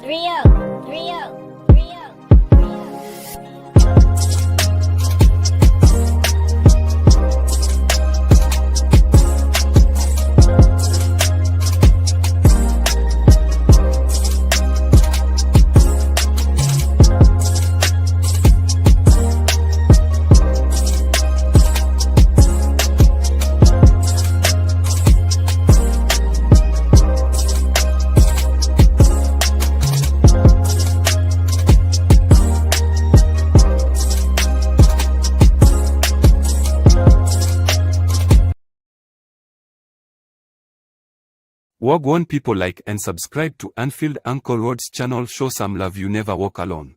Rio. Rio. Wagwan people, like and subscribe to Anfield Uncle Rod's channel. Show some love, you never walk alone.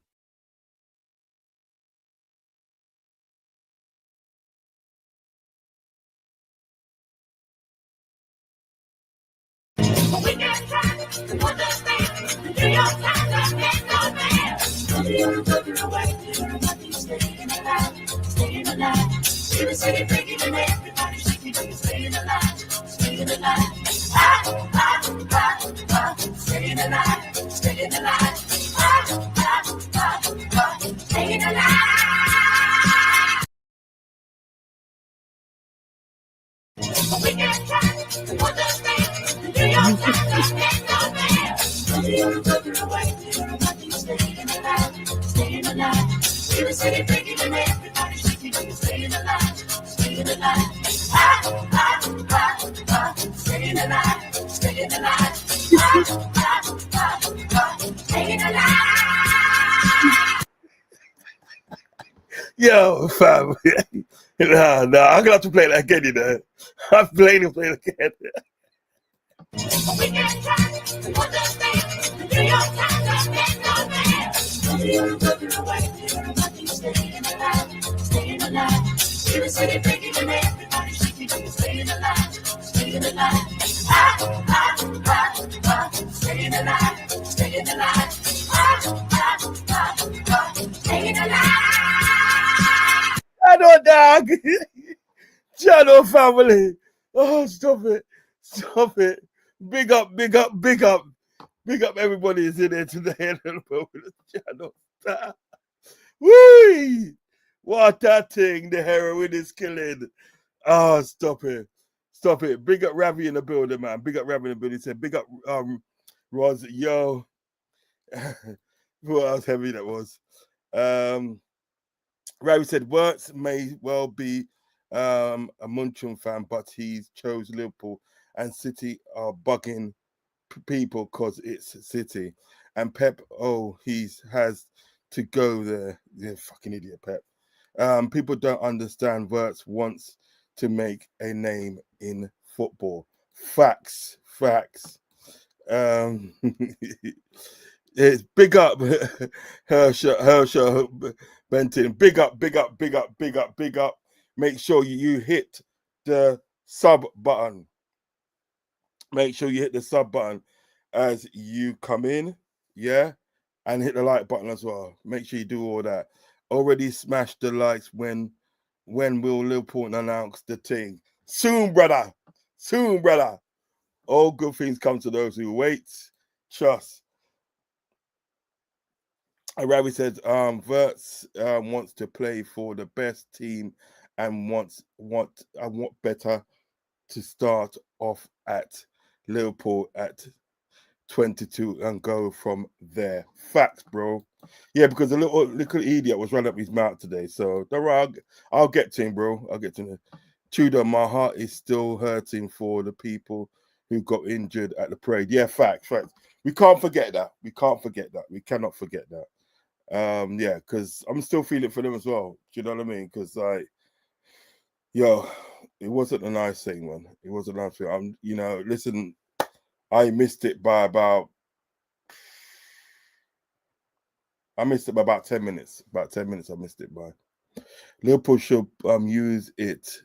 Yo, fam. nah, I'm gonna have to play that again, you know. I'm playing it again. Channel dog. Channel family. Oh, stop it. Stop it. Big up, big up, big up. Big up everybody is in there today. Channel. Woo! What a thing. The heroin is killing. Oh, stop it. Stop it. Big up Ravi in the building, man. Big up Ravi in the building. He said, big up Roz. Yo. What else heavy that was? Ravi said, Wirtz may well be a Munchen fan, but he chose Liverpool, and City are bugging people because it's City. And Pep, he has to go there. Yeah, fucking idiot, Pep. People don't understand. Wirtz wants to make a name in football. Facts. It's big up Herschel Benton. Big up. Make sure you hit the sub button. Make sure you hit the sub button as you come in, yeah, and hit the like button as well. Make sure you do all that. Already smashed the likes. When will Liverpool announce the thing? Soon, brother. All good things come to those who wait. Trust. Ravi said, Wirtz wants to play for the best team and want better to start off at Liverpool at 22 and go from there. Facts, bro. Yeah, because the little idiot was running up his mouth today. So don't worry, I'll get to him, bro. I'll get to him. Tudor, my heart is still hurting for the people who got injured at the parade. Yeah, facts. We can't forget that. We cannot forget that. Yeah, because I'm still feeling for them as well. Do you know what I mean? Because it wasn't a nice thing, man. It wasn't a nice thing. Listen, I missed it by about 10 minutes. About 10 minutes I missed it by. Liverpool should use it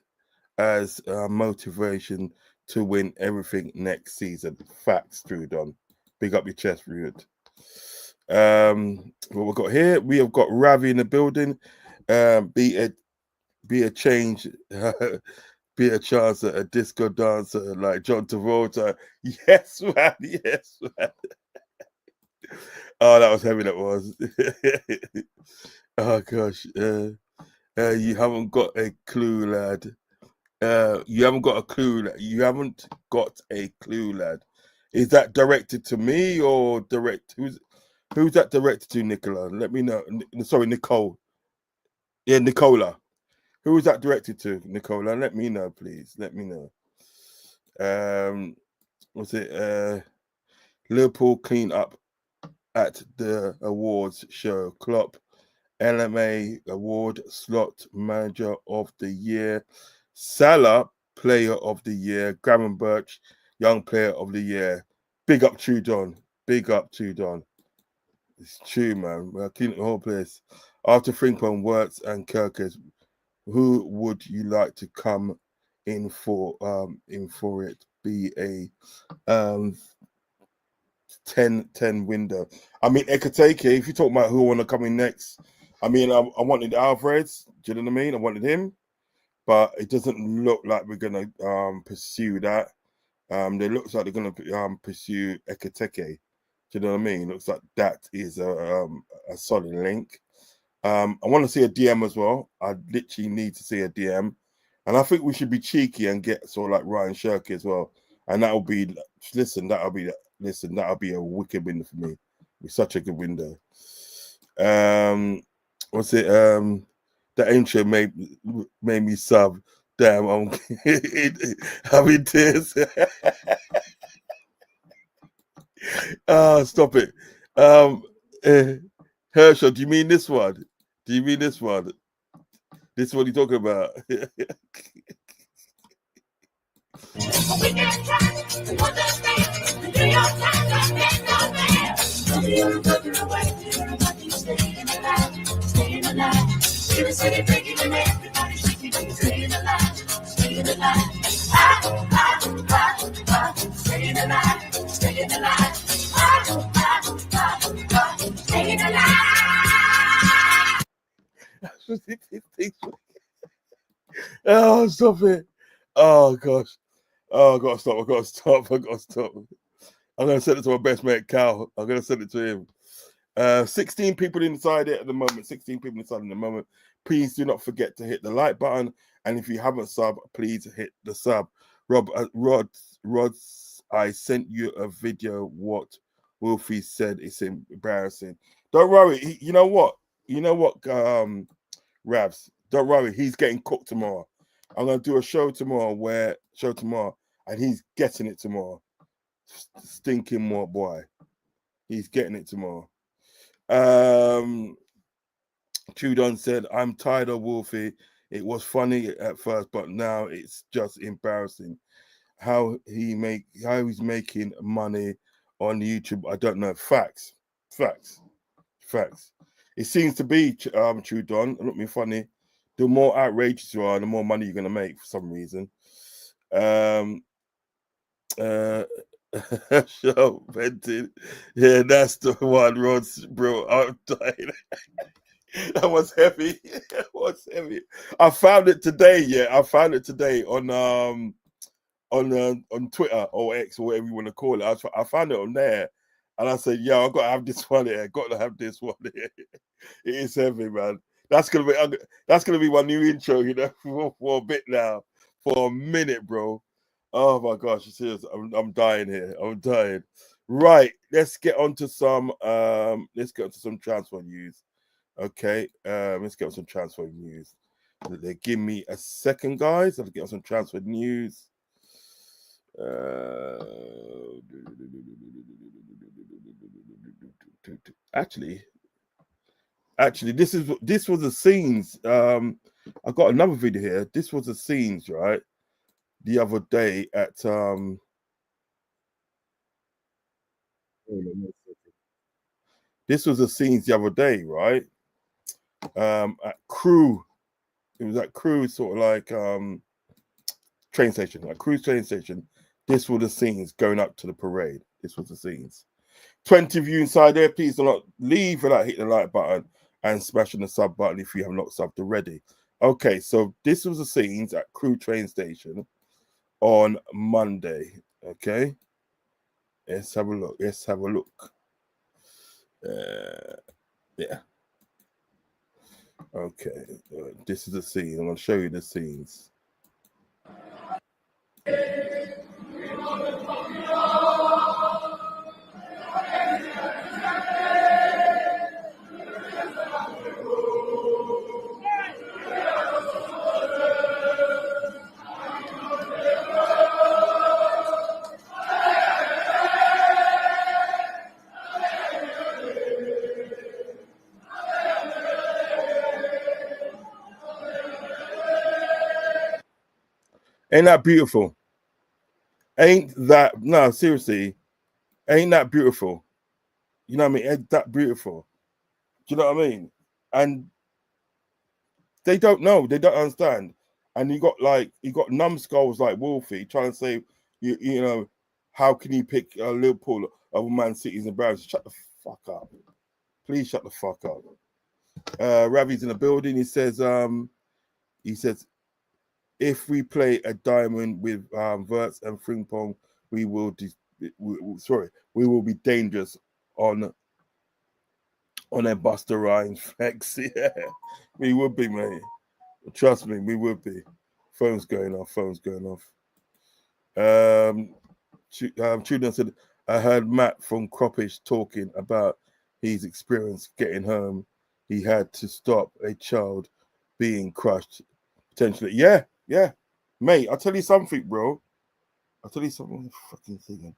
as motivation to win everything next season. Facts, Trudon. Big up your chest, Rude. What we've got here, we have got Ravi in the building. Be a change, be a chance at a disco dancer like John Travolta. Yes, man. Oh, that was heavy. That was. Oh gosh. You haven't got a clue, lad. You haven't got a clue. Lad. Is that directed to me or direct? Who's that directed to, Nicola? Let me know. Sorry, Nicole. Yeah, Nicola. Who is that directed to, Nicola? Let me know, please. Let me know. What's it? Liverpool clean up at the awards show. Klopp, LMA award slot manager of the year. Salah, player of the year. Graham Birch, Young Player of the Year. Big up Trudon. Big up Trudon. It's true, man. We're cleaning the whole place. After Frimpong, Wirtz, and Kirkes, who would you like to come in for it? Be a 10-10 window. I mean, Ekitike, if you talk about who want to come in next, I mean, I wanted Alvarez. Do you know what I mean? I wanted him, but it doesn't look like we're going to pursue that. It looks like they're going to pursue Ekitike. Do you know what I mean? It looks like that is a solid link. I want to see a DM as well. I literally need to see a DM. And I think we should be cheeky and get sort of like Ryan Shirky as well. And that'll be, that'll be a wicked window for me. It's such a good window. What's it? The intro made me sub. Damn, I'm in tears. Stop it. Herschel, do you mean this one? Do you mean this one? This is what you're talking about. Oh, stop it. Oh, gosh. Oh, I gotta stop. I'm gonna send it to my best mate, Cal. I'm gonna send it to him. 16 people inside it at the moment. 16 people inside at the moment. Please do not forget to hit the like button. And if you haven't subbed, please hit the sub. Rod, I sent you a video. What Wolfie said is embarrassing. Don't worry. You know what? Ravs, don't worry. He's getting cooked tomorrow. I'm gonna do a show tomorrow, and he's getting it tomorrow. Stinking more boy. He's getting it tomorrow. Trudon said, I'm tired of Wolfie. It was funny at first, but now it's just embarrassing. How he's making money on YouTube, I don't know. Facts. It seems to be Trudon. Look me funny. The more outrageous you are, the more money you're gonna make for some reason. Show vented. Yeah, that's the one, Rods, bro. I'm dying. That was heavy. It was heavy. I found it today. Yeah, I found it today on Twitter or X or whatever you want to call it. I found it on there, and I said, "Yo, I got to have this one here. Got to have this one here." It is heavy, man. That's gonna be my new intro, you know, for a bit now, for a minute, bro. Oh my gosh, serious. I'm dying here. I'm dying. Right, let's get on to some transfer news. Okay, let's get on some transfer news. Give me a second, guys. Let's get on some transfer news. Actually, this was the scenes. I got another video here. This was the scenes, right? The other day at this was the scenes the other day, right? At Crew. It was at Crew, sort of like train station, like Crew train station. This were the scenes going up to the parade. This was the scenes. 20 of you inside there, please do not leave without hitting the like button and smashing the sub button if you have not subbed already. Okay, so this was the scenes at Crew train station on Monday. Okay, let's have a look. Yeah. Okay, this is the scene. I'm going to show you the scenes. Ain't that beautiful? Ain't that no seriously? Ain't that beautiful? You know what I mean? Ain't that beautiful? Do you know what I mean? And they don't know, they don't understand. And you got numbskulls like Wolfie trying to say, you know, how can you pick Liverpool over Man City's and Browns? Shut the fuck up. Please shut the fuck up. Ravi's in the building. He says, if we play a diamond with Wirtz and Frimpong, we will we will be dangerous on a Buster Rhymes flex. Yeah, we would be, mate. Trust me, we would be. Phone's going off. Tudor said, I heard Matt from Croppish talking about his experience getting home. He had to stop a child being crushed, potentially. Yeah, mate. I'll tell you something, bro. I'll tell you something. Fucking thing.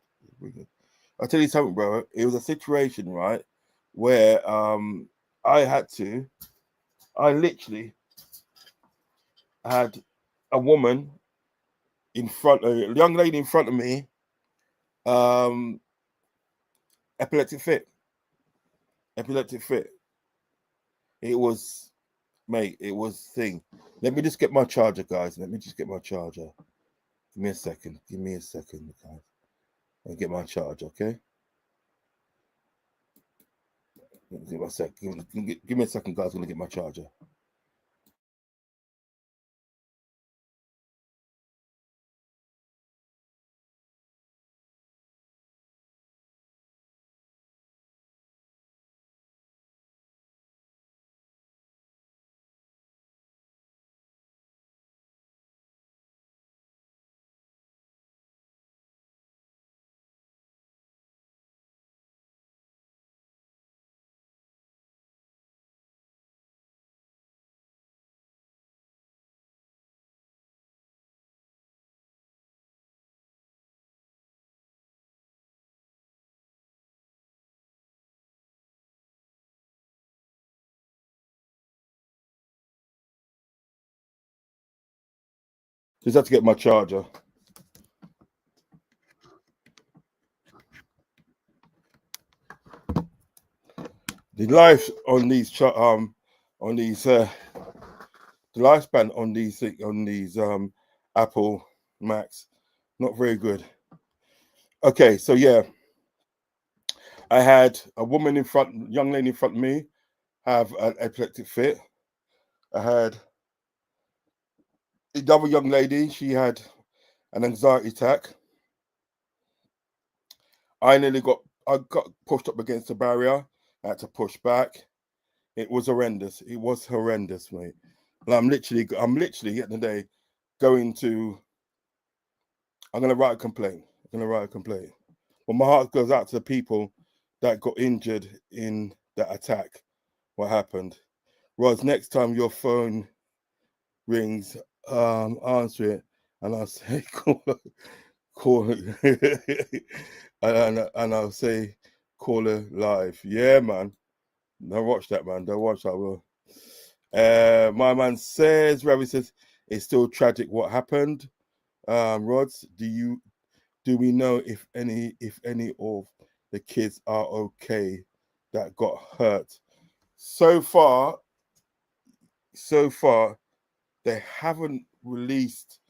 I'll tell you something, bro. It was a situation, right, where I literally had a woman a young lady in front of me, epileptic fit. It was, mate, it was thing. Let me just get my charger, guys. Give me a second. Guys. I'll get my charger, okay? Give me a second. Give me a second, guys. I'm gonna get my charger. Just have to get my charger. The life on these the lifespan on these Apple Macs, not very good. Okay, so yeah, I had a young lady in front of me, have an epileptic fit. I had another young lady, she had an anxiety attack. I got pushed up against the barrier. I had to push back. It was horrendous. It was horrendous, mate. And I'm literally at the end of the day I'm gonna write a complaint. But my heart goes out to the people that got injured in that attack. What happened? Roz, next time your phone rings, answer it, and I'll say call and I'll say caller live. Yeah, man. Don't watch that, man. Don't watch that. Will. My man says, Ravi says, it's still tragic what happened. Rods, do we know if any of the kids are okay that got hurt? So far, they haven't released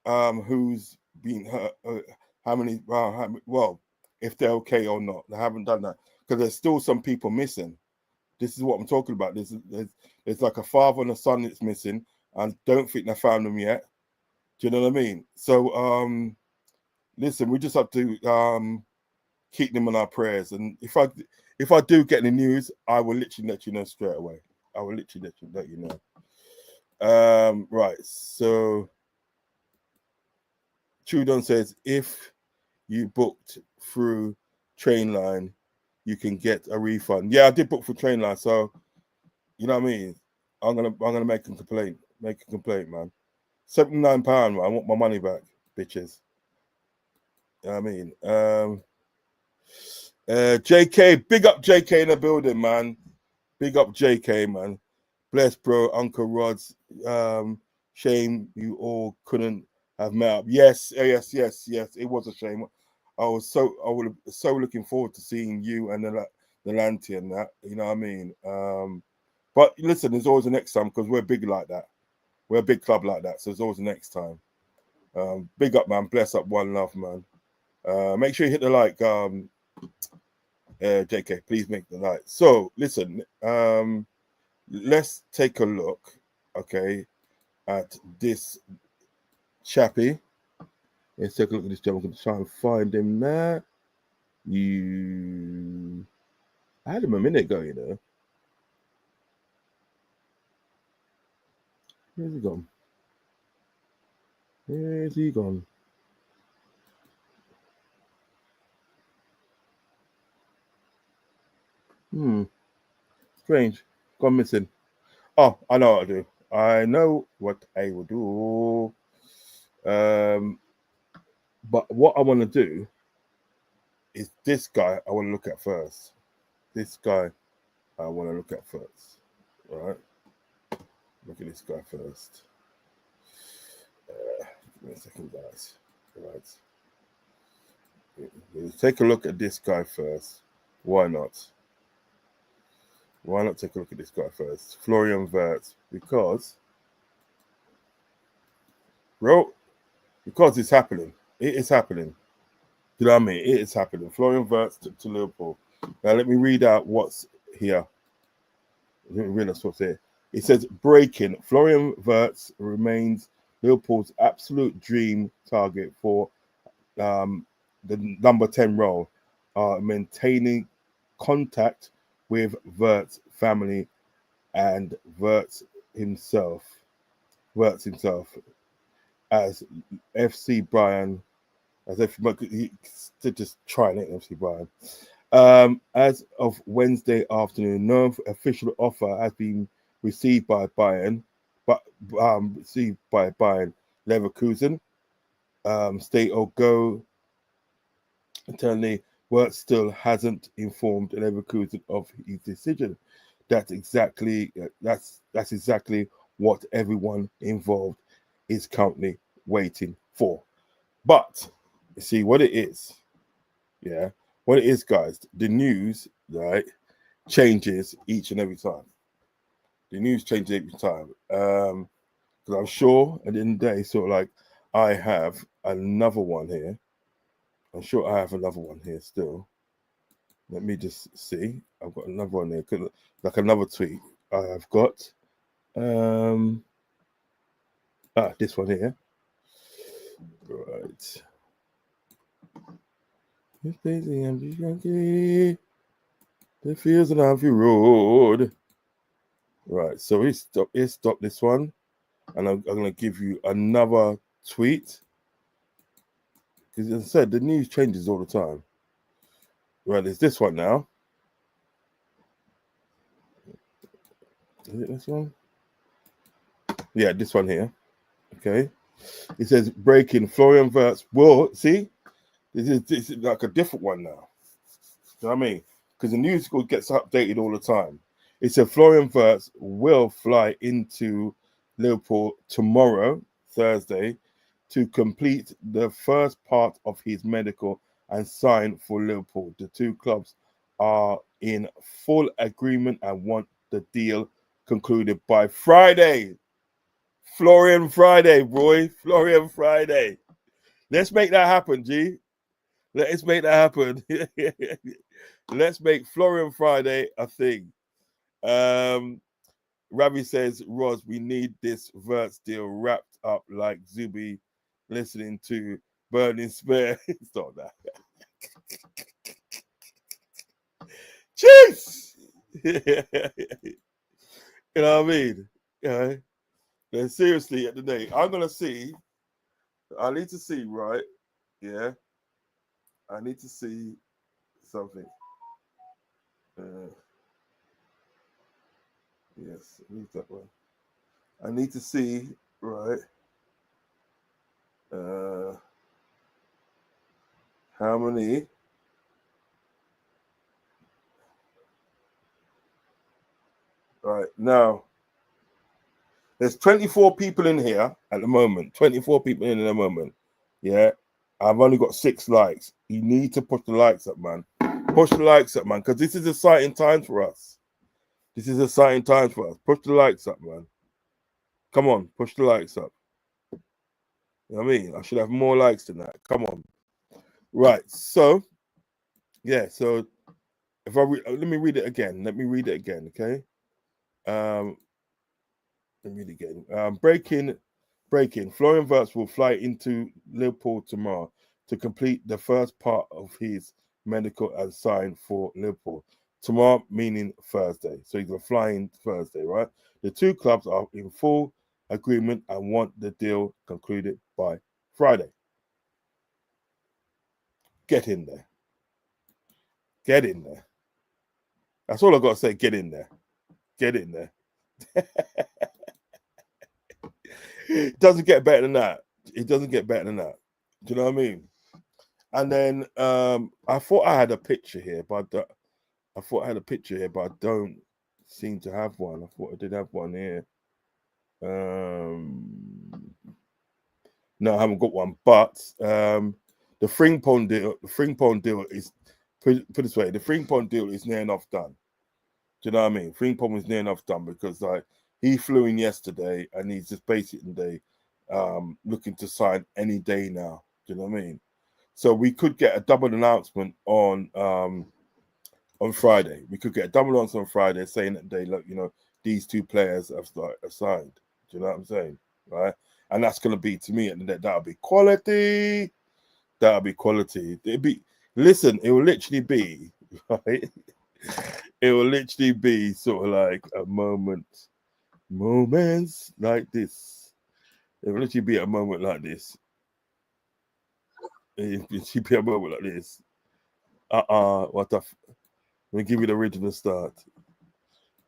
who's been hurt, how many, well, if they're okay or not. They haven't done that because there's still some people missing. This is what I'm talking about. There's like a father and a son that's missing, and don't think they found them yet. Do you know what I mean? So listen, we just have to keep them in our prayers. And if I do get any news, I will literally let you know straight away. I will literally let you know. Right, so Trudon says if you booked through Trainline, you can get a refund. Yeah, I did book for Trainline, so you know what I mean. I'm gonna make a complaint. Make a complaint, man. £79, man. I want my money back, bitches. You know what I mean? JK, big up JK in the building, man. Big up JK, man. Bless, bro. Uncle Rod's. Shame you all couldn't have met up. Yes. It was a shame. I was so looking forward to seeing you and the Lanty and that. You know what I mean? But listen, there's always a next time because we're big like that. We're a big club like that, so there's always a next time. Big up, man. Bless up, one love, man. Make sure you hit the like, JK. Please make the like. So listen, let's take a look, okay, at this chappie. Let's take a look at this chappie. I'm going to try and find him there. I had him a minute ago, you know. Where's he gone? Where's he gone? Strange. Gone missing. Oh, I know what to do. I know what I will do. But what I want to do is this guy I want to look at first. This guy I want to look at first. All right. Look at this guy first. Give me a second, guys. All right. Let's take a look at this guy first. Why not? Why not take a look at this guy first? Florian Wirtz. Because it's happening. It is happening. You know what I mean? It is happening. Florian Wirtz to Liverpool. Now let me read out what's here. Let me read out what's here. It says breaking. Florian Wirtz remains Liverpool's absolute dream target for the number 10 role. Maintaining contact with Wirtz family and Wirtz himself as FC Bayern, as if he just trying it, FC Bayern. As of Wednesday afternoon, no official offer has been received by Bayern, but received by Bayern Leverkusen. State or go internally, Wirtz still hasn't informed Leverkusen of his decision. That's exactly what everyone involved is currently waiting for. But you see what it is, yeah. What it is, guys. The news, right, changes each and every time. The news changes every time. Because I'm sure at the end of the day, sort of like I have another one here. I'm sure I have another one here still. Let me just see. I've got another one there, like another tweet. I've got this one here. Right. It's busy, empty, junkie. The fields and Abbey Road. Right. So he stopped this one, and I'm gonna give you another tweet because, as I said, the news changes all the time. Right. There's this one now. Is it this one? Yeah, this one here. Okay. It says breaking Florian Wirtz. Well, see, this is like a different one now. You know what I mean? Because the news gets updated all the time. It said Florian Wirtz will fly into Liverpool tomorrow, Thursday, to complete the first part of his medical and sign for Liverpool. The two clubs are in full agreement and want the deal concluded by Friday. Florian Friday, boy. Florian Friday. Let's make that happen, G. Let's make that happen. Let's make Florian Friday a thing. Ravi says, Roz, we need this Wirtz deal wrapped up like Zubi listening to Burning Spare. Stop that. Jeez! You know what I mean? Yeah. Then seriously, at the day, I need to see, right? Yeah. I need to see something. Yes, I need that one. I need to see, right, how many right now. There's 24 people in here at the moment. 24 people in the moment. Yeah. I've only got 6 likes. You need to push the likes up, man. Push the likes up, man, because this is exciting times for us. This is exciting times for us. Push the likes up, man. Come on, push the likes up. You know what I mean? I should have more likes than that. Come on. Right. So, yeah. So, if I let me read it again. Let me read it again. Okay. Let me read it again. Breaking. Florian Wirtz will fly into Liverpool tomorrow to complete the first part of his medical and sign for Liverpool. Tomorrow meaning Thursday. So he's going to fly in Thursday, right? The two clubs are in full agreement and want the deal concluded by Friday. Get in there. Get in there. That's all I've got to say. Get in there. Get in there. It doesn't get better than that. It doesn't get better than that. Do you know what I mean? And then I thought I had a picture here, but I don't seem to have one. I thought I did have one here. No, I haven't got one. But the Frimpong deal is put it this way: the Frimpong deal is near enough done. Do you know what I mean? Frimpong is near enough done because like he flew in yesterday and he's just basically looking to sign any day now. Do you know what I mean? So we could get a double announcement on Friday. We could get a double announcement on Friday saying that they look, you know, these two players have signed. Do you know what I'm saying? Right? And that's gonna be, to me, that'll be quality. That'll be quality. It will literally be right. It will literally be sort of like a moments like this. It will literally be a moment like this. It will literally be a moment like this. What the? Let me give you the original start.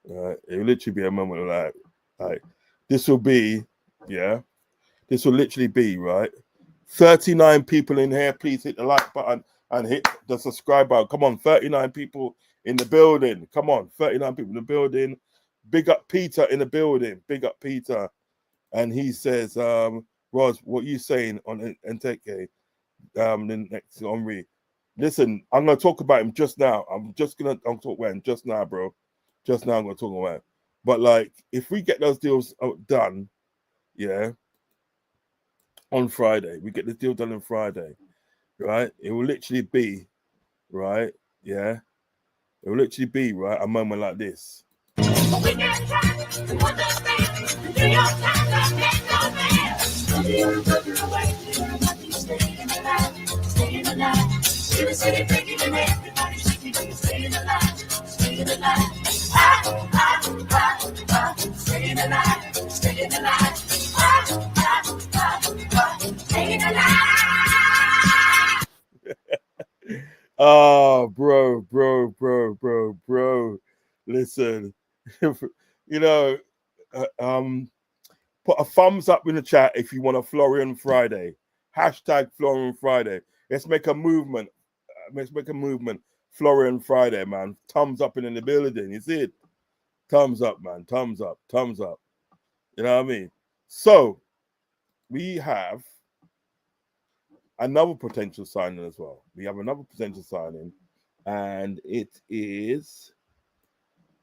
It will literally be a moment like this will be, yeah. This will literally be, right? 39 people in here. Please hit the like button and hit the subscribe button. Come on, 39 people in the building. Come on, 39 people in the building. Big up Peter in the building. Big up Peter. And he says, Roz, what you saying on Ekitike? The next Henri. Listen, I'm gonna talk about him just now. I'm talk about him just now, bro. Just now I'm gonna talk about him. But like, if we get those deals done, yeah, on Friday, we get the deal done on Friday, right? It will literally be, right? Yeah, it will literally be, right, a moment like this. Oh, bro. Listen, you know, put a thumbs up in the chat if you want a Florian Friday. Hashtag Florian Friday. Let's make a movement. Florian Friday, man. Thumbs up in the building. You see it? Thumbs up, man. Thumbs up. You know what I mean? So, we have another potential signing as well. And it is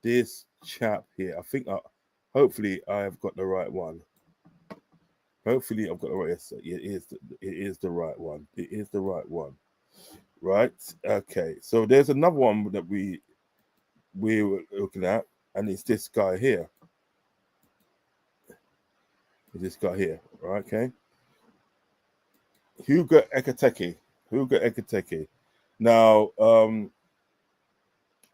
this chap here. I think hopefully I have got the right one. Hopefully I've got the right. It is the right one. It is the right one. Right? Okay. So there's another one that we were looking at, and it's this guy here. Right? Okay. Hugo Ekitike. Now,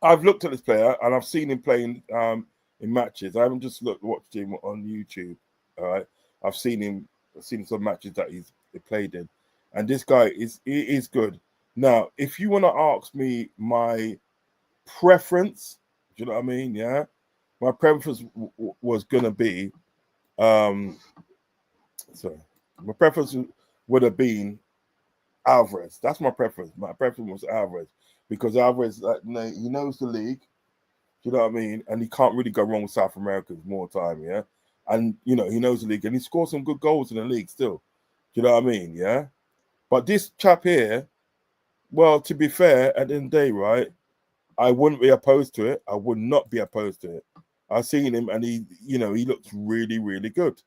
I've looked at this player and I've seen him playing in matches. I haven't just watched him on YouTube. All right, I've seen some matches that he's played in, and this guy is good. Now, if you want to ask me my preference, do you know what I mean? Yeah, my preference was gonna be, my preference would have been Alvarez. That's my preference. My preference was Alvarez because Alvarez, he knows the league. You know what I mean? And he can't really go wrong with South America more time, yeah? and he knows the league, and he scored some good goals in the league still. Do you know what I mean? Yeah. But this chap here, well, to be fair, at the end of the day, right, I wouldn't be opposed to it. I would not be opposed to it. I've seen him, and he looks really, really good.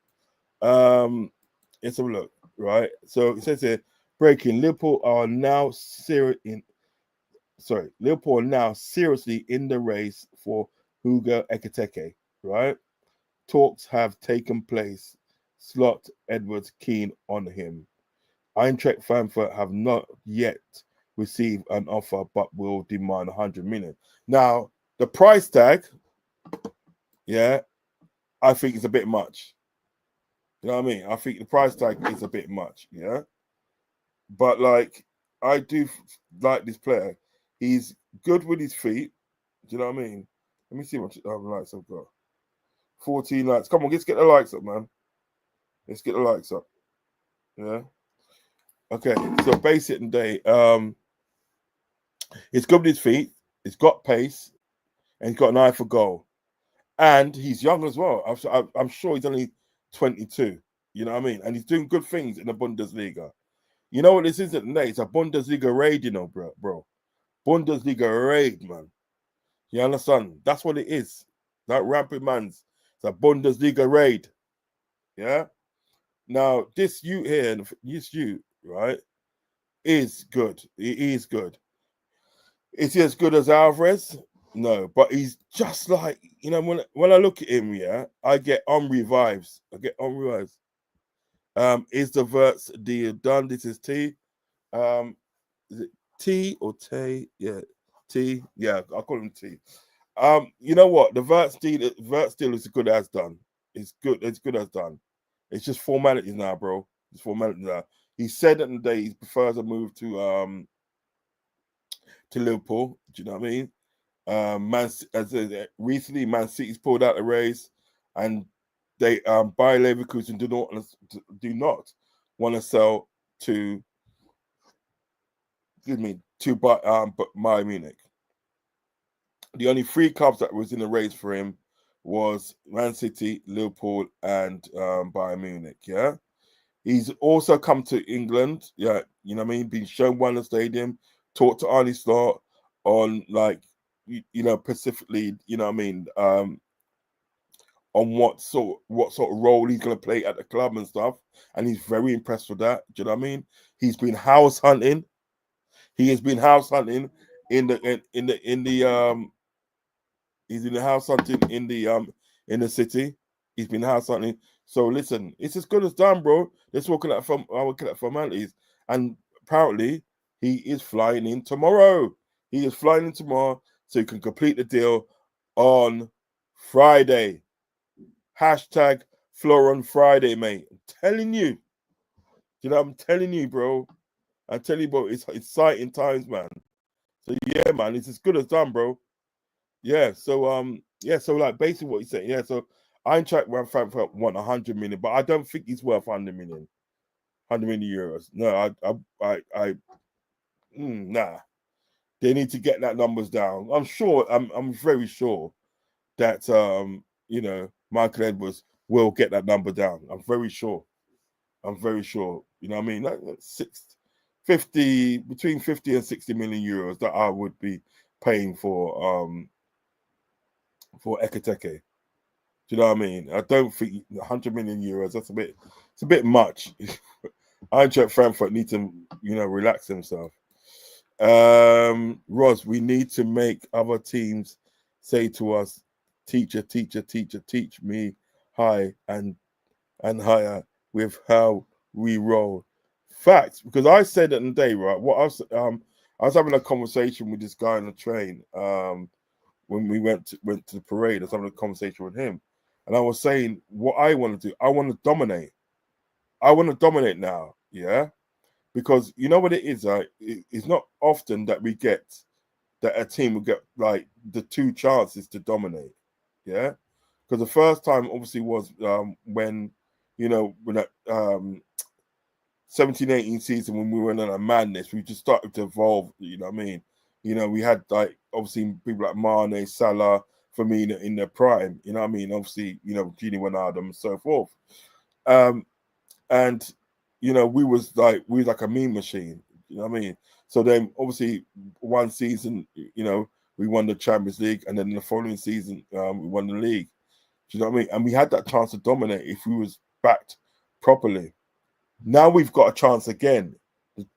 Let's have a look, right? So it says here, breaking: Liverpool are now seriously in the race for Hugo Ekitike, right? Talks have taken place. Slot Edwards keen on him. Eintracht Frankfurt have not yet received an offer, but will demand 100 million. Now, the price tag, yeah, I think it's a bit much. You know what I mean? I think the price tag is a bit much, yeah. But like, I do like this player. He's good with his feet. Do you know what I mean? Let me see what likes I've got. 14 likes. Come on, let's get the likes up, man. Let's get the likes up. Yeah. Okay. So basic and day. He's good with his feet. He's got pace, and he's got an eye for goal. And he's young as well. I'm sure he's only 22. You know what I mean? And he's doing good things in the Bundesliga. You know what this is today? It's a Bundesliga raid, bro. Bundesliga raid, man. You understand? That's what it is. That rapid man's. It's a Bundesliga raid. Yeah? Now, this right, is good. He is good. Is he as good as Alvarez? No, but he's just like, when I look at him, yeah, I get Omri vibes. Is the Wirtz deal done? This is T. Is it T or Tay? Yeah, T. Yeah, I'll call him T. You know what? The Wirtz deal is good as done. It's good as done. It's just formalities now, bro. It's formalities now. He said in the day he prefers a move to Liverpool. Do you know what I mean? Recently, Man City's pulled out the race, and they Bayer Leverkusen do not want to sell to Bayern Munich. The only three clubs that was in the race for him was Man City, Liverpool, and Bayern Munich. Yeah, he's also come to England. Yeah, you know what I mean. Been shown one in the stadium. Talked to Arnie Slot on specifically, you know what I mean, on what sort of role he's going to play at the club and stuff, and he's very impressed with that. Do you know what I mean? He's been house hunting. He has been house hunting in the he's in the house hunting in the city. He's been house hunting. So listen, it's as good as done, bro. Let's look at formalities, and apparently he is flying in tomorrow. He is flying in tomorrow, so he can complete the deal on Friday. Hashtag Florian Friday, mate. I'm telling you. I'm telling you, bro. I'm telling you, bro, it's exciting times, man. So yeah, man, it's as good as done, bro. Yeah, so so like basically what he's saying, yeah, so Eintracht Frankfurt want 100 million, but I don't think he's worth 100 million. 100 million euros. No, nah. They need to get that numbers down. I'm very sure that Michael Edwards will get that number down. I'm very sure. You know what I mean? Between 50 and 60 million euros that I would be paying for Ekitike. Do you know what I mean? I don't think 100 million euros, it's a bit much. Eintracht Frankfurt need to, relax themselves. Roz, we need to make other teams say to us, teacher, teach me high and higher with how we roll. Facts, because I said it in the day, right? I was having a conversation with this guy on the train when we went to the parade. I was having a conversation with him, and I was saying what I want to do. I want to dominate. I want to dominate now, yeah, because you know what it is. It's not often that we get that a team will get like the two chances to dominate, yeah. Because the first time obviously was when that 17-18 season, when we went on a madness, we just started to evolve. You know what I mean? We had like obviously people like Mane, Salah, for me in their prime. You know what I mean? Obviously, you know, Gini Wijnaldum and so forth. And you know, we was like a meme machine. You know what I mean? So then, obviously, one season, you know, we won the Champions League, and then the following season, we won the league. Do you know what I mean? And we had that chance to dominate if we was backed properly. Now we've got a chance again.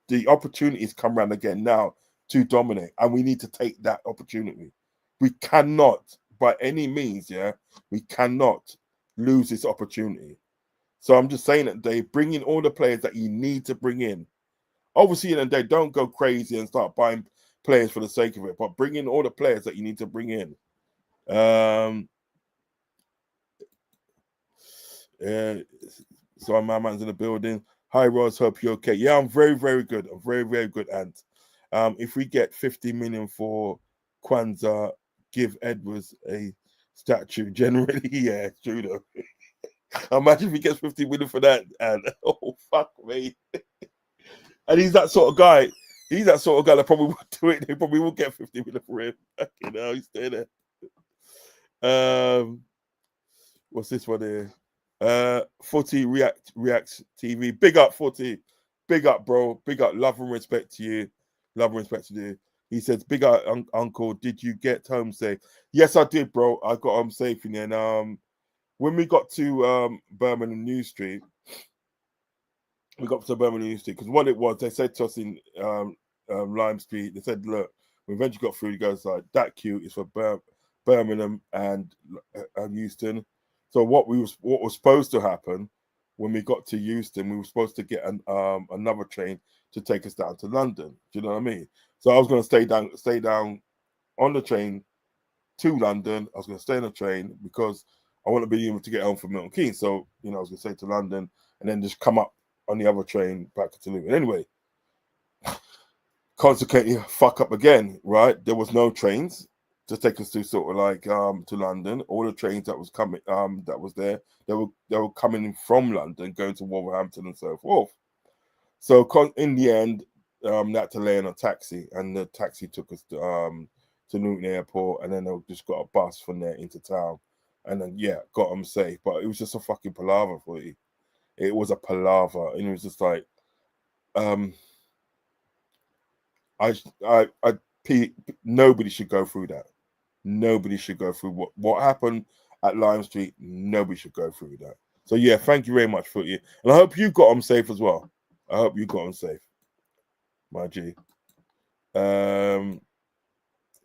The opportunities come around again now to dominate, and we need to take that opportunity. We cannot, by any means, we cannot lose this opportunity. So I'm just saying that they bring in all the players that you need to bring in. Obviously, and they don't go crazy and start buying players for the sake of it, but bring in all the players that you need to bring in. So my man's in the building. Hi, Ross. Hope you're okay. Yeah, I'm very, very good. I'm very, very good. And if we get 50 million for Kwanzaa, give Edwards a statue. Generally, yeah, it's true though. Imagine if he gets 50 million for that. And oh, fuck me. And he's that sort of guy. He's that sort of guy that probably would do it. They probably will get 50 million for him. You know, he's staying there. What's this one here? Footy Reacts TV. Big up, Footy. Big up, bro. Big up. Love and respect to you. Love and respect to you. He says, big up, Uncle. Did you get home safe? Yes, I did, bro. I got home safe. And when we got to Birmingham New Street, because what it was, they said to us in Lime Street, they said, look, we eventually got through. He goes like, that queue is for Birmingham and Euston. So what was supposed to happen when we got to Euston, we were supposed to get another train to take us down to London. Do you know what I mean? So I was going to stay down on the train to London. I was going to stay on the train because I want to be able to get home from Milton Keynes. So, you know, I was going to stay to London and then just come up on the other train back to Luton. Anyway, consequently, fuck up again, right? There was no trains to take us to sort of like to London. All the trains that was coming that was there, they were coming in from London, going to Wolverhampton and so forth. So in the end, had to lay in a taxi, and the taxi took us to Luton Airport, and then they just got a bus from there into town, and then got them safe. But it was just a fucking palaver for you. It was a palaver, and it was just like, nobody should go through that. Nobody should go through what happened at Lime Street. Nobody should go through that. So thank you very much for you, and I hope you got them safe as well. I hope you got them safe, my G.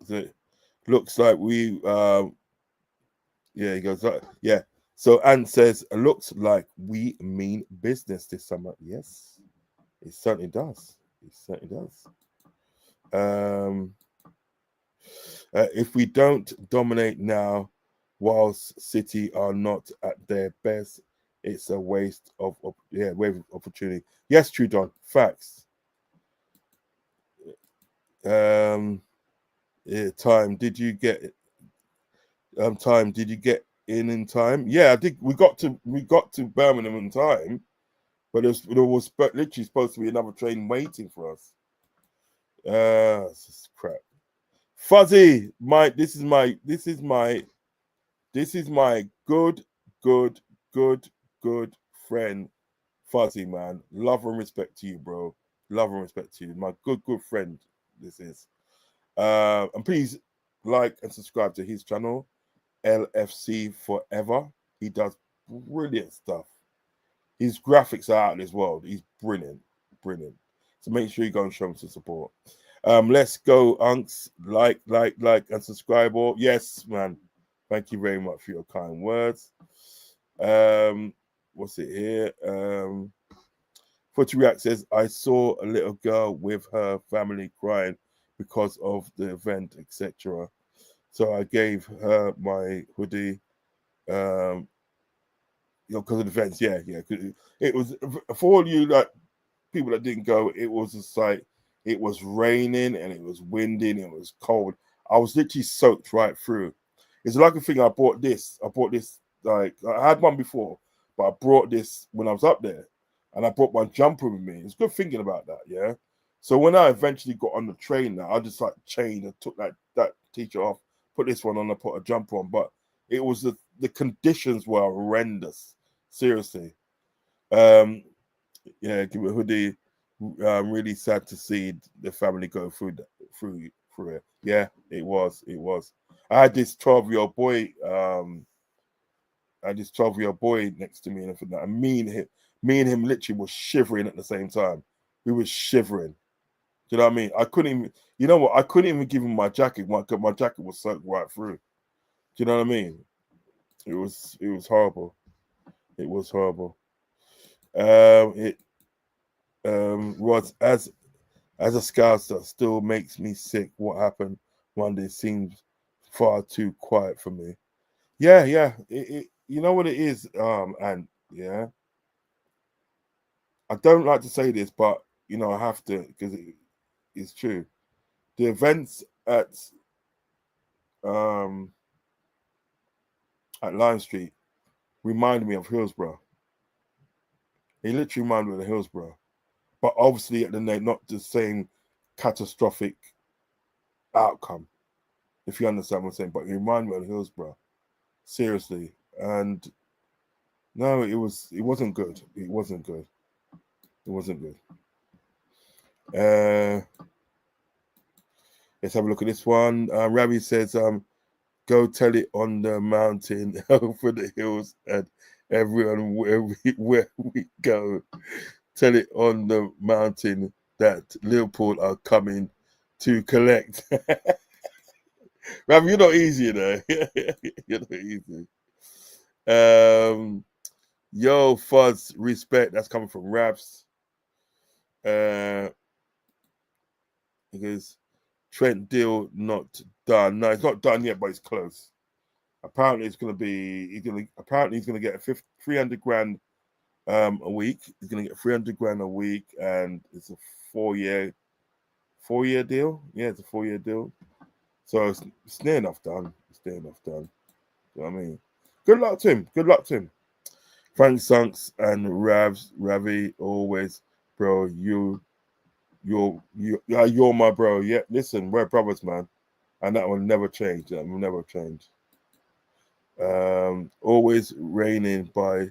It looks like we he goes So Anne says, it looks like we mean business this summer. Yes, it certainly does. It certainly does. If we don't dominate now, whilst City are not at their best, it's a waste of opportunity. Yes, true, Don. Facts. Time. Did you get time? Did you get in time? Yeah, I think we got to Birmingham in time, but there was literally supposed to be another train waiting for us. This is crap. Fuzzy, this is my good friend, Fuzzy, man. Love and respect to you, bro. Love and respect to you. My good friend, this is. And please like and subscribe to his channel, LFC Forever. He does brilliant stuff. His graphics are out of this world. He's brilliant. So make sure you go and show him some support. Let's go, Unks. Like, and subscribe all. Yes, man. Thank you very much for your kind words. What's it here? Footy React says, I saw a little girl with her family crying because of the event, etc. So I gave her my hoodie. Because of the events, it was for all you like people that didn't go. It was just like it was raining and it was winding. It was cold. I was literally soaked right through. It's a lucky thing I bought this. Like I had one before, but I brought this when I was up there, and I brought my jumper with me. It's good thinking about that, So when I eventually got on the train, now I just like chained and took that t-shirt off, put this one on, I put a jumper on, but it was the conditions were horrendous. Seriously. Yeah, give it a hoodie. Really sad to see the family go through it. Yeah, it was. I had this 12-year-old boy. I had this 12-year-old boy next to me, and everything. And me and him literally was shivering at the same time. We were shivering. Do you know what I mean? I couldn't even. You know what? I couldn't even give him my jacket. My jacket was soaked right through. Do you know what I mean? It was horrible. It was horrible. Was as a scouser still makes me sick. What happened one day seems far too quiet for me. Yeah. You know what it is, and yeah, I don't like to say this, but you know I have to because it's true. The events um at Lion Street remind me of Hillsborough. It literally reminded me of Hillsborough, but obviously at the end, not the same catastrophic outcome. If you understand what I'm saying, but it reminded me of Hillsborough. Seriously, and no, it wasn't good. It wasn't good. Let's have a look at this one. Ravi says, go tell it on the mountain over the hills and everyone where we go. Tell it on the mountain that Liverpool are coming to collect. Ravi, you're not easy, you know. You're not easy. Yo, Fuzz, respect. That's coming from Raps. Because Trent deal not done. No, it's not done yet, but it's close. Apparently, he's gonna get 300 grand a week. He's gonna get 300 grand a week, and it's a 4-year deal. Yeah, it's a 4-year deal. So it's near enough done. You know what I mean? Good luck to him. Frank Sunks and Ravi always, bro. You're my bro. Yeah, listen, we're brothers, man, and that will never change. That will never change. Always raining by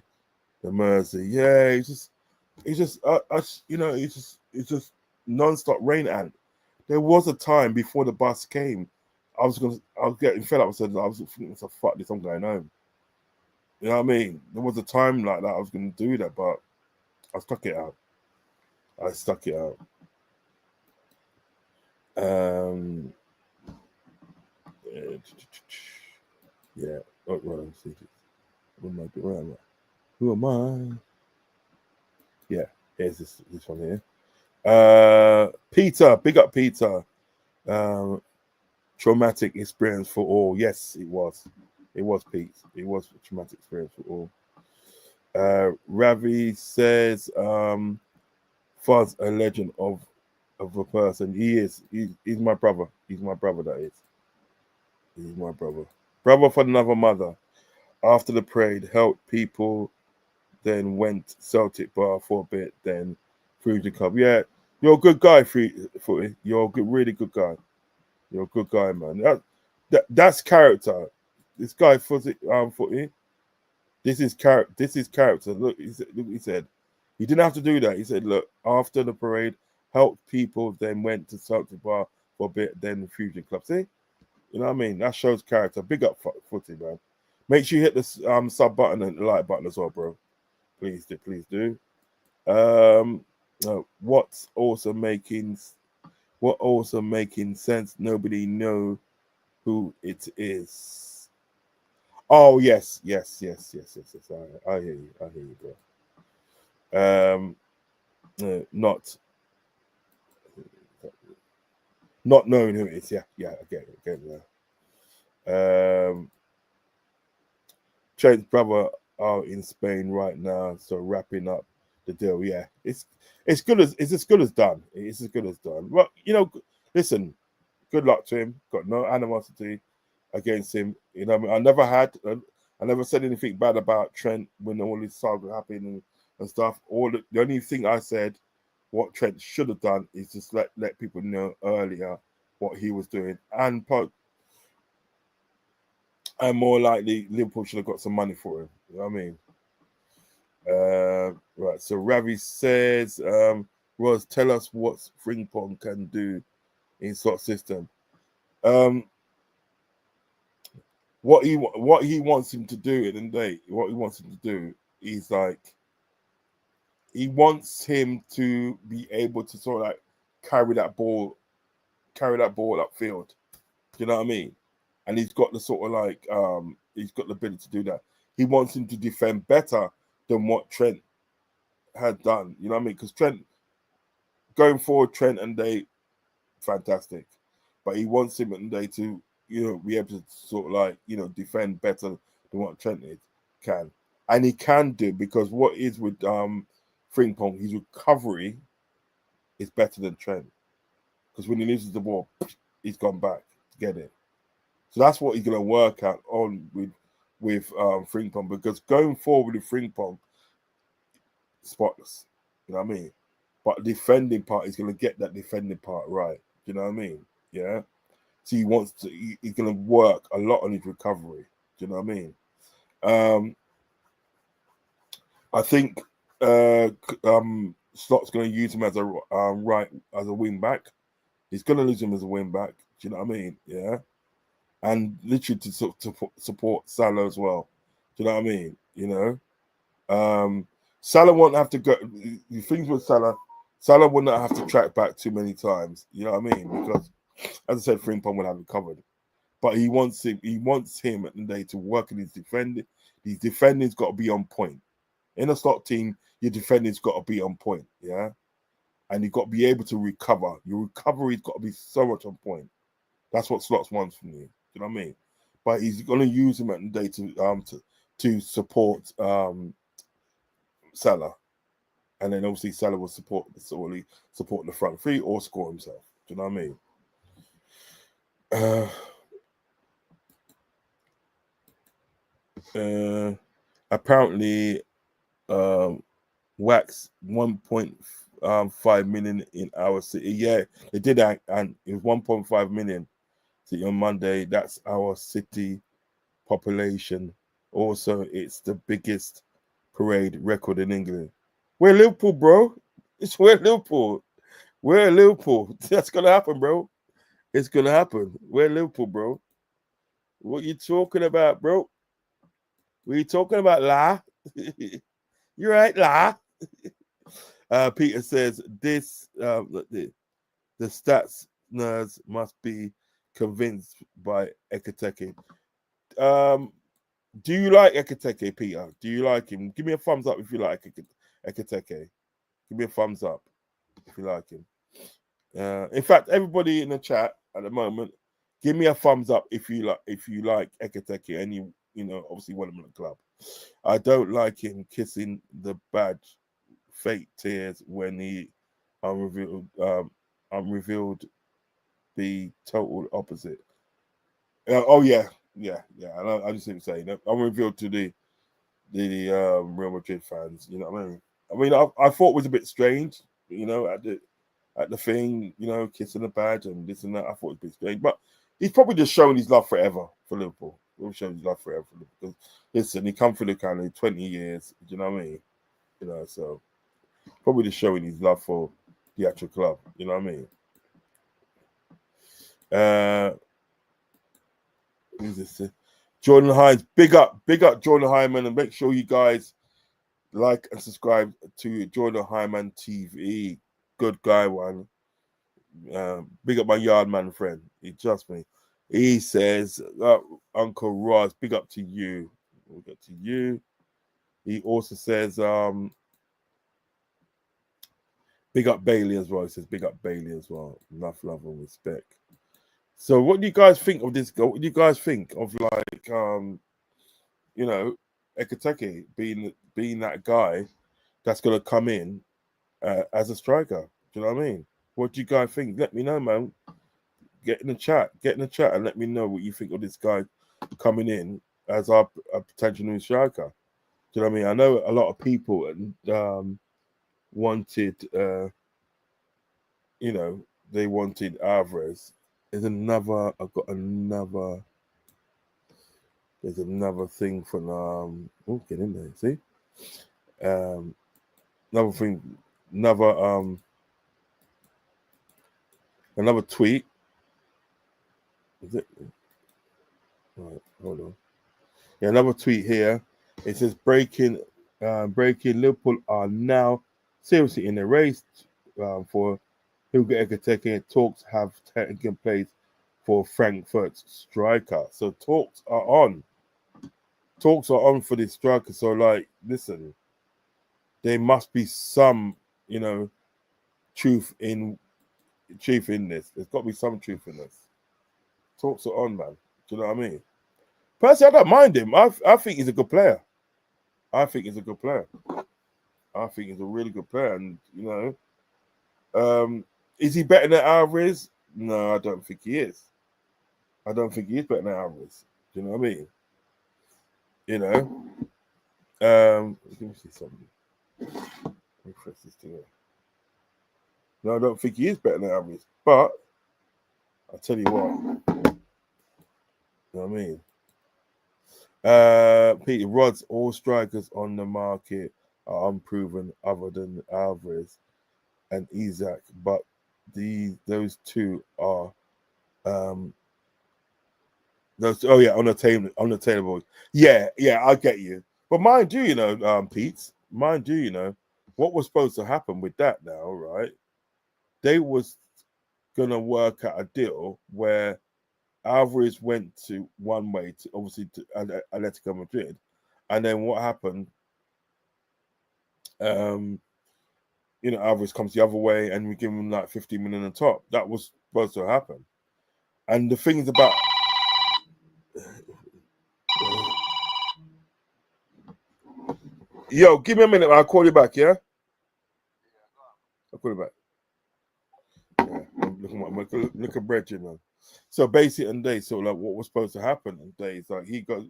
the Mersey. Yeah, it's just non-stop rain. And there was a time before the bus came, I was getting fed up. I was thinking, so fuck this, I'm going home. You know what I mean? There was a time like that I was going to do that, but I stuck it out. Yeah. Oh, well, who am I? Yeah, here's this one here. Peter, big up Peter. Traumatic experience for all. Yes, it was. It was Pete. It was a traumatic experience for all. Ravi says, Fuzz, a legend of a person. He is. He's my brother. He's my brother, that is. He's my brother. Brother for another mother. After the parade, helped people, then went Celtic bar for a bit, then through the club. Yeah, you're a good guy, Footy. You're a really good guy. You're a good guy, man. That's character. This guy, Footy, this is character. Look, he said, he didn't have to do that. He said, look, after the parade, helped people, then went to Celtic bar for a bit, then the Fusion Club. See? You know what I mean? That shows character. Big up, Footy, man. Make sure you hit the sub button and the like button as well, bro. Please do. What's also making sense? Nobody know who it is. Oh yes. I hear you, bro. Not knowing who it is. Yeah, I get it. Trent's brother are in Spain right now, so wrapping up the deal. Yeah, it's as good as done. It's as good as done. Well, listen, good luck to him. Got no animosity against him. You know, what I mean, I never said anything bad about Trent when all this saga happened and stuff. The only thing I said, what Trent should have done is just let people know earlier what he was doing. And And more likely, Liverpool should have got some money for him. You know what I mean? Right. So Ravi says, Roz, tell us what Frimpong can do in slot system. What he wants him to do in the day, what he wants him to do is like he wants him to be able to sort of like carry that ball upfield. Do you know what I mean? And he's got the sort of like he's got the ability to do that. He wants him to defend better than what Trent had done. You know what I mean? Because Trent going forward, Trent and they fantastic, but he wants him and they to be able to sort of like defend better than what Trent can, and he can do because what is with Frimpong, his recovery is better than Trent because when he loses the ball, he's gone back to get it. So that's what he's going to work out on with Frimpong, because going forward with Frimpong, spotless. You know what I mean? But defending part, he's going to get that defending part right. You know what I mean? Yeah. So he's going to work a lot on his recovery. Do you know what I mean? I think Slott's going to use him as a wing back. He's going to lose him as a wing back. Do you know what I mean? Yeah. And literally to support Salah as well. Do you know what I mean? Salah won't have to go. The things with Salah will not have to track back too many times. You know what I mean? Because, as I said, Frimpong will have it covered. But he wants him at the day to work in his defending. His defending's got to be on point. In a slot team, your defending's got to be on point. Yeah, and you've got to be able to recover. Your recovery's got to be so much on point. That's what Slots wants from you. You know what I mean? But he's going to use him at the day to support Salah, and then obviously Salah will support the front three or score himself. Do you know what I mean? Apparently, Wax 1.5 million in our city. Yeah, they did that, and it was 1.5 million on Monday. That's our city population. Also, it's the biggest parade record in England. We're Liverpool, bro. We're Liverpool. We're Liverpool. That's gonna happen, bro. It's gonna happen. We're Liverpool, bro. What you talking about, bro? What you talking about, La? You're right, La. Peter says this. The stats nerds must be convinced by Ekitike. Do you like Ekitike, Peter? Do you like him? Give me a thumbs up if you like Ekitike. Give me a thumbs up if you like him. In fact, everybody in the chat at the moment, give me a thumbs up if you like Ekitike and you obviously want him in the club. I don't like him kissing the badge, fake tears when he unrevealed the total opposite. Oh yeah. I just didn't say that. I'm revealed to the Real Madrid fans. You know what I mean? I thought it was a bit strange. At the thing, kissing the badge and this and that. I thought it was a bit strange, but he's probably just showing his love forever for Liverpool. He's showing his love forever for Liverpool. Because, listen, he come through the kind 20 years. Do you know what I mean? So probably just showing his love for the actual club. You know what I mean? Who's this? Jordan Hines, big up Jordan Hyman, and make sure you guys like and subscribe to Jordan Hyman TV. Good guy, one. Big up my yardman friend. He trusts me. He says, Uncle Ross, big up to you. We'll get to you. He also says, big up Bailey as well. He says, big up Bailey as well. Enough love and respect. So what do you guys think of this? What do you guys think of Ekitike being that guy that's going to come in as a striker? Do you know what I mean? What do you guys think? Let me know, man. Get in the chat and let me know what you think of this guy coming in as our potential new striker. Do you know what I mean? I know a lot of people wanted, they wanted Alvarez. I've got another There's another thing from oh, get in there, see? Another thing, another tweet. Is it? Right, hold on. Yeah, another tweet here. It says breaking Liverpool are now seriously in the race for Hugo Ekitike. Talks have taken place for Frankfurt's striker. So talks are on. Talks are on for this striker. So like, listen, there must be some, truth in this. There's got to be some truth in this. Talks are on, man. Do you know what I mean? Personally, I don't mind him. I think he's a good player. I think he's a good player. I think he's a really good player. And, is he better than Alvarez? No, I don't think he is. I don't think he is better than Alvarez. Do you know what I mean? Let me see something. Refresh this thing. No, I don't think he is better than Alvarez. But I'll tell you what. You know what I mean? Peter Rod's all strikers on the market are unproven other than Alvarez and Isaac, but those two are on the table. Yeah, I get you. But mind you, Pete, mind you, what was supposed to happen with that now, right? They was gonna work out a deal where Alvarez went to one way to obviously to Atletico Madrid, and then what happened? Alvarez comes the other way, and we give him like 50 million on top. That was supposed to happen. And the thing is about yo, give me a minute. I'll call you back. Yeah, I'll call you back. Yeah, look at Bridget, man. So basically, and they so like what was supposed to happen, and they like he goes.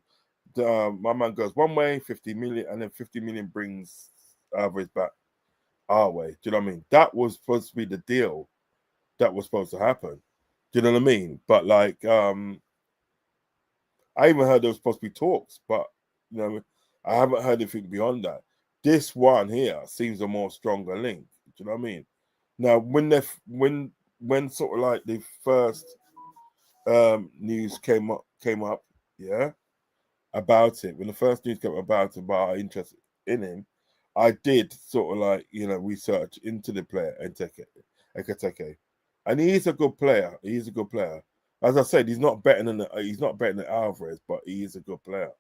My man goes one way, 50 million, and then 50 million brings Alvarez back our way. Do you know what I mean? That was supposed to be the deal that was supposed to happen. Do you know what I mean? But like, I even heard there was supposed to be talks, but I haven't heard anything beyond that. This one here seems a more stronger link. Do you know what I mean? Now, when sort of like the first news came up, yeah, about it. When the first news came about our interest in him, I did sort of like research into the player Ekitike, and he's a good player. He's a good player. As I said, he's not better than Alvarez, but he is a good player.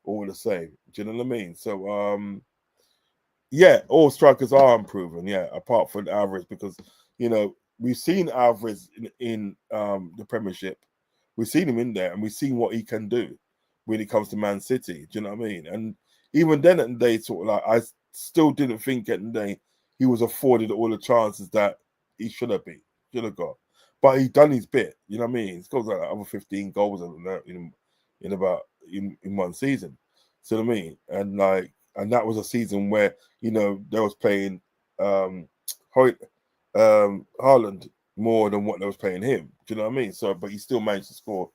All the same, do you know what I mean? So yeah, all strikers are unproven. Yeah, apart from Alvarez, because we've seen Alvarez in the Premiership. We've seen him in there, and we've seen what he can do when it comes to Man City. Do you know what I mean? And even then, at the day, sort of like I still didn't think at the day he was afforded all the chances that he should have got. But he done his bit. You know what I mean? He's got like over 15 goals in one season. So what I mean? And that was a season where they was playing Haaland more than what they was playing him. Do you know what I mean? So, but he still managed to score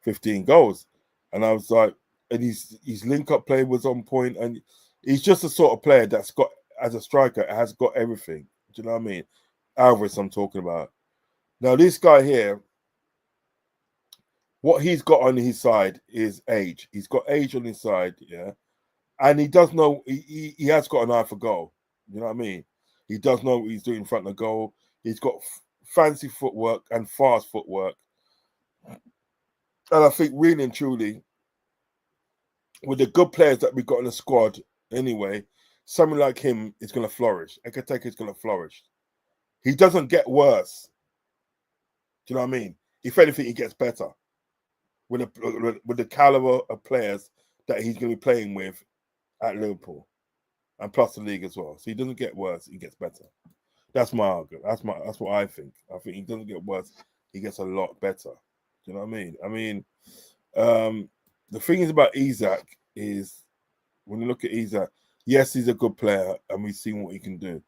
15 goals. And I was like, and his link-up play was on point, and he's just the sort of player that's got, as a striker, has got everything. Do you know what I mean? Alvarez, I'm talking about. Now, this guy here, what he's got on his side is age. He's got age on his side, yeah. And he does know, he has got an eye for goal. You know what I mean? He does know what he's doing in front of the goal. He's got fancy footwork and fast footwork. And I think really and truly, with the good players that we've got in the squad anyway, someone like him is going to flourish. Ekitike is going to flourish. He doesn't get worse. Do you know what I mean? If anything, he gets better with the caliber of players that he's going to be playing with at Liverpool, and plus the league as well. So he doesn't get worse; he gets better. That's my argument. That's what I think. I think he doesn't get worse; he gets a lot better. Do you know what I mean? I mean, the thing is about Isaac is when you look at Isaac, yes, he's a good player, and we've seen what he can do.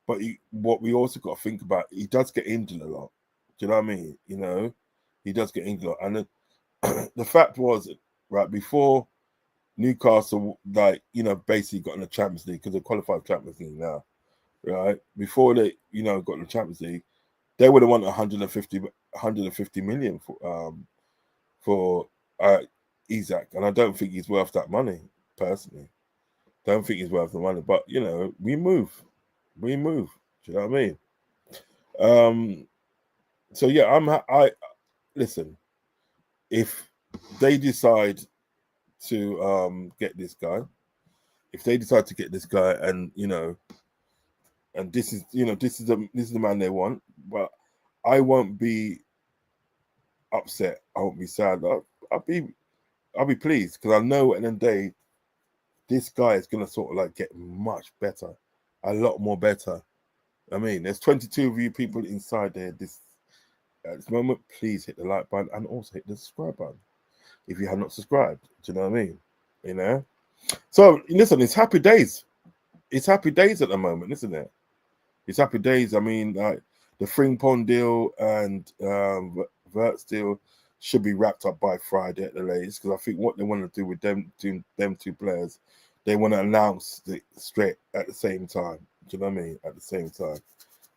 But what we also got to think about, he does get injured a lot. Do you know what I mean? He does get injured. And the fact was, right, before Newcastle, like, you know, basically got in the Champions League, because they qualified Champions League now, right? Before they, you know, got in the Champions League, they would have won 150 million for Isak, and I don't think he's worth that money, personally. Don't think he's worth the money, but you know, we move. Do you know what I mean? So yeah, I listen. If they decide to get this guy, and you know, and this is, you know, this is the man they want, but I won't be upset. I won't be sad. I'll be pleased, because I know at the end of the day, this guy is gonna sort of like get much better, a lot more better. I mean, there's 22 of you people inside there. At this moment, please hit the like button and also hit the subscribe button if you have not subscribed. Do you know what I mean? You know. So listen, it's happy days. It's happy days at the moment, isn't it? It's happy days. I mean, like the Frimpong deal and Wirtz deal should be wrapped up by Friday at the latest, because I think what they want to do with them two players, they want to announce it straight at the same time. Do you know what I mean? At the same time.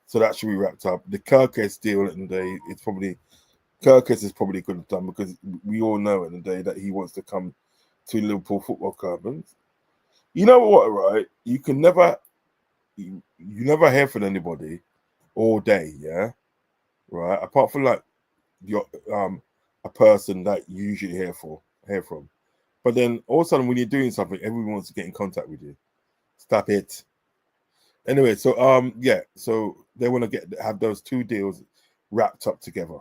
So that should be wrapped up. The Kirkes deal at the day, it's probably Kirkes is probably good done, because we all know at the day that he wants to come to Liverpool Football Club. And you know what, right? You can never you never hear from anybody all day, yeah? Right? Apart from like your a person that you usually hear from. But then all of a sudden when you're doing something, everyone wants to get in contact with you. Stop it. Anyway, so yeah, so they want to have those two deals wrapped up together.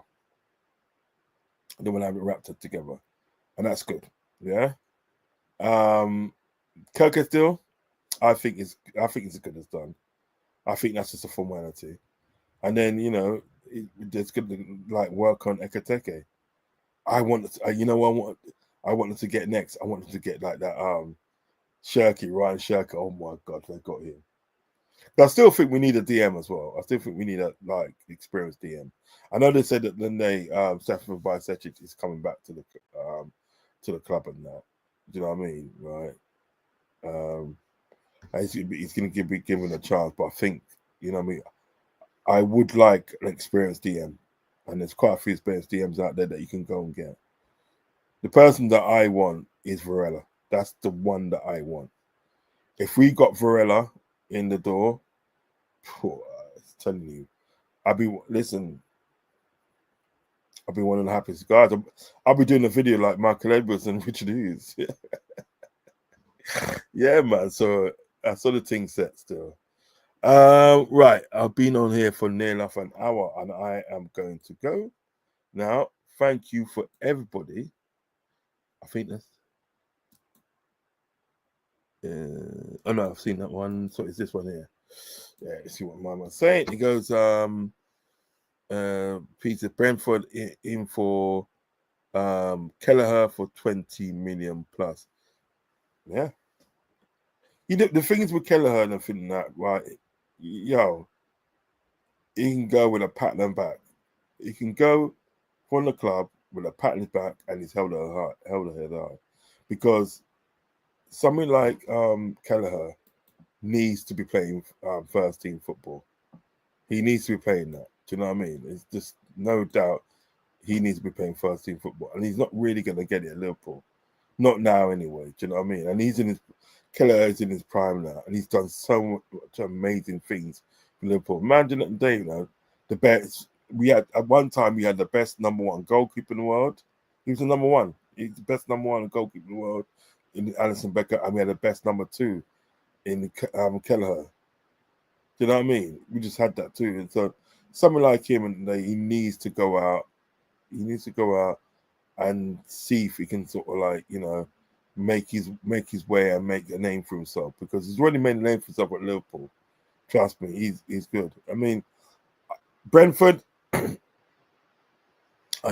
They want to have it wrapped up together, and that's good. Yeah. Kirkes deal, I think it's as good as done. I think that's just a formality, and then you know there's good to like work on Ekitike. I want you know what I wanted to get next. I wanted to get like that Ryan Shirky. Oh my God, they got him. But I still think we need a DM as well. I still think we need a like experienced DM. I know they said that then Stefan Bajcetic is coming back to the club and that. Do you know what I mean? Right. He's going to be given a chance, but I think, you know what I mean, I would like an experienced DM, and there's quite a few experienced DMs out there that you can go and get. The person that I want is Varela. That's the one that I want. If we got Varela in the door, I'm telling you, I'll be one of the happiest guys. I'll be doing a video like Michael Edwards and Richard Hughes. Yeah, man. So I saw the thing set still. Right. I've been on here for near enough an hour, and I am going to go now. Thank you for everybody. I think that's. Oh no, I've seen that one. So it's this one here. Yeah, let's see what mine was saying. It goes Peter Brentford in for Kelleher for 20 million plus. Yeah. You know, the things with Kelleher and everything that, right? Yo, he can go with a pat on the back. He can go from the club with a pat on his back and he's held a head high. Because something like Kelleher needs to be playing first team football. He needs to be playing that. Do you know what I mean? It's just no doubt he needs to be playing first team football. And he's not really going to get it at Liverpool. Not now anyway. Do you know what I mean? And Kelleher is in his prime now. And he's done so much amazing things for Liverpool. Imagine at the day, you know, the best. At one time we had the best number one goalkeeper in the world. He was the number one. He's the best number one goalkeeper in the world in Alisson Becker, and we had the best number two in Kelleher. Do you know what I mean? We just had that too. And so someone like him, and he needs to go out. He needs to go out and see if he can sort of like, you know, make his way and make a name for himself, because he's already made a name for himself at Liverpool. Trust me, he's good. I mean, Brentford, I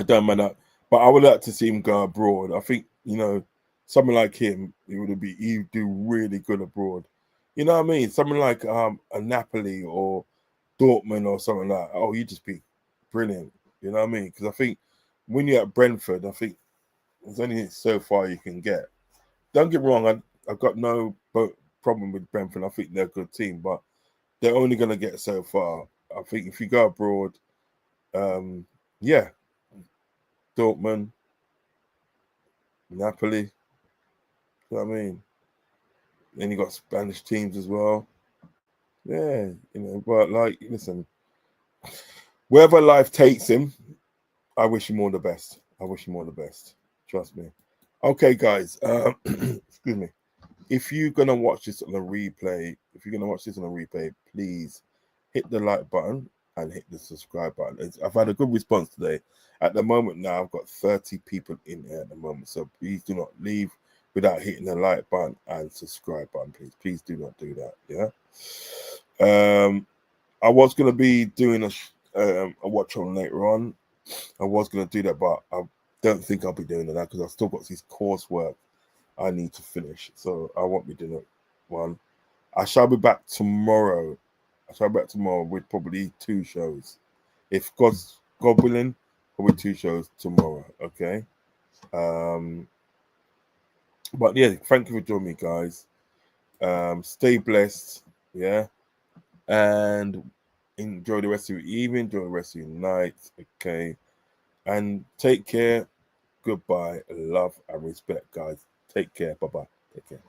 don't mind that, but I would like to see him go abroad. I think, you know, someone like him, he'd do really good abroad. You know what I mean? Someone like a Napoli or Dortmund or something like that. Oh, he'd just be brilliant. You know what I mean? Because I think when you're at Brentford, I think there's only so far you can get. Don't get me wrong, I've got no problem with Brentford. I think they're a good team, but they're only going to get so far. I think if you go abroad, yeah, Dortmund, Napoli, you know what I mean? Then you got Spanish teams as well. Yeah, you know, but like, listen, wherever life takes him, I wish him all the best. I wish him all the best. Trust me. Okay, guys. Excuse me. If you're gonna watch this on a replay, please hit the like button and hit the subscribe button. I've had a good response today. At the moment now, I've got 30 people in here at the moment. So please do not leave without hitting the like button and subscribe button, please. Please do not do that. Yeah. I was gonna be doing a watch on later on. I was gonna do that, but I don't think I'll be doing that because I've still got this coursework I need to finish. So I won't be doing it one. I shall be back tomorrow. With probably 2 shows. If God willing, probably 2 shows tomorrow. Okay. But yeah, thank you for joining me, guys. Stay blessed. Yeah. And enjoy the rest of your evening, enjoy the rest of your night. Okay. And take care. Goodbye. Love and respect, guys. Take care. Bye-bye. Take care.